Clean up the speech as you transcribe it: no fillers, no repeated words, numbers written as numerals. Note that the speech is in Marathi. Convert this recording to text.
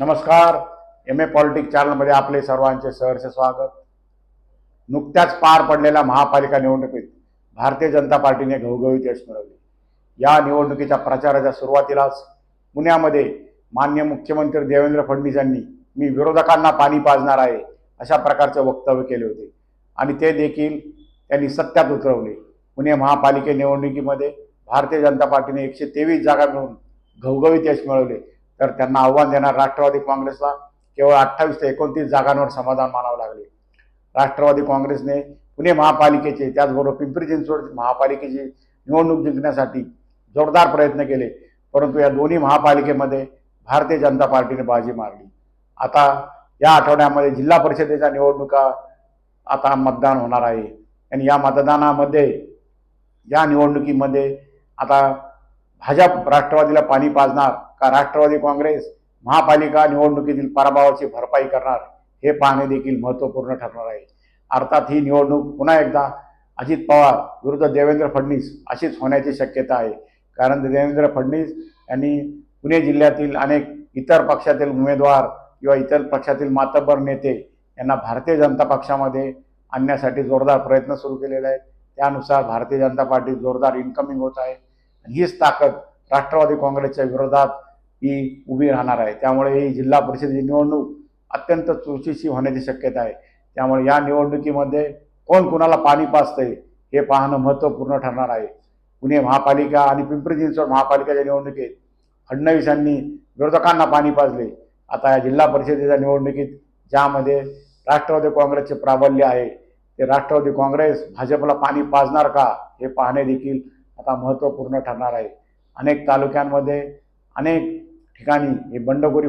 नमस्कार. MA पॉलिटिक्स चॅनलमध्ये आपले सर्वांचे सहर्ष स्वागत. नुकत्याच पार पडलेल्या महापालिका निवडणुकीत भारतीय जनता पार्टीने घवघवीत यश मिळवले. या निवडणुकीच्या प्रचाराच्या सुरुवातीलाच पुण्यामध्ये माननीय मुख्यमंत्री देवेंद्र फडणवीस यांनी मी विरोधकांना पाणी पाजणार आहे अशा प्रकारचे वक्तव्य केले होते आणि ते देखील त्यांनी सत्यात उतरवले. पुणे महापालिका निवडणुकीमध्ये भारतीय जनता पार्टीने 123 जागा मिळवून घवघवीत यश मिळवले, तर त्यांना आव्हान देणार राष्ट्रवादी काँग्रेसला केवळ 28 ते 29 जागांवर समाधान मानावे लागले. राष्ट्रवादी काँग्रेसने पुणे महापालिकेचे त्याचबरोबर पिंपरी चिंचवड महापालिकेची निवडणूक जिंकण्यासाठी जोरदार प्रयत्न केले, परंतु या दोन्ही महापालिकेमध्ये भारतीय जनता पार्टीने बाजी मारली. आता या आठवड्यामध्ये जिल्हा परिषदेच्या निवडणुका आता मतदान होणार आहे आणि या मतदानामध्ये या निवडणुकीमध्ये आता भाजप राष्ट्रवादीला पाणी पाजणार का राष्ट्रवादी काँग्रेस महापालिका निवडणुकीतील पराभवाची भरपाई करणार हे पाहणे देखील महत्त्वपूर्ण ठरणार आहे. अर्थात ही निवडणूक पुन्हा एकदा अजित पवार विरुद्ध देवेंद्र फडणवीस अशीच होण्याची शक्यता आहे, कारण देवेंद्र फडणवीस यांनी पुणे जिल्ह्यातील अनेक इतर पक्षातील उमेदवार किंवा इतर पक्षातील मातब्बर नेते यांना भारतीय जनता पक्षामध्ये आणण्यासाठी जोरदार प्रयत्न सुरू केलेले आहेत. त्यानुसार भारतीय जनता पार्टी जोरदार इन्कमिंग होत आहे आणि हीच ताकद राष्ट्रवादी काँग्रेसच्या विरोधात ही उभी राहणार आहे. त्यामुळे ही जिल्हा परिषदेची निवडणूक अत्यंत चुरशीची होण्याची शक्यता आहे. त्यामुळे या निवडणुकीमध्ये कोण कुणाला पाणी पाजतंय हे पाहणं महत्त्वपूर्ण ठरणार आहे. पुणे महापालिका आणि पिंपरी चिंचवड महापालिकेच्या निवडणुकीत फडणवीस यांनी विरोधकांना पाणी पाजले. आता या जिल्हा परिषदेच्या निवडणुकीत ज्यामध्ये राष्ट्रवादी काँग्रेसचे प्राबल्य आहे ते राष्ट्रवादी काँग्रेस भाजपला पाणी पाजणार का हे पाहणे देखील आता महत्त्वपूर्ण ठरणार आहे. अनेक तालुक्यांमध्ये अनेक ठिकाणी ही बंडखोरी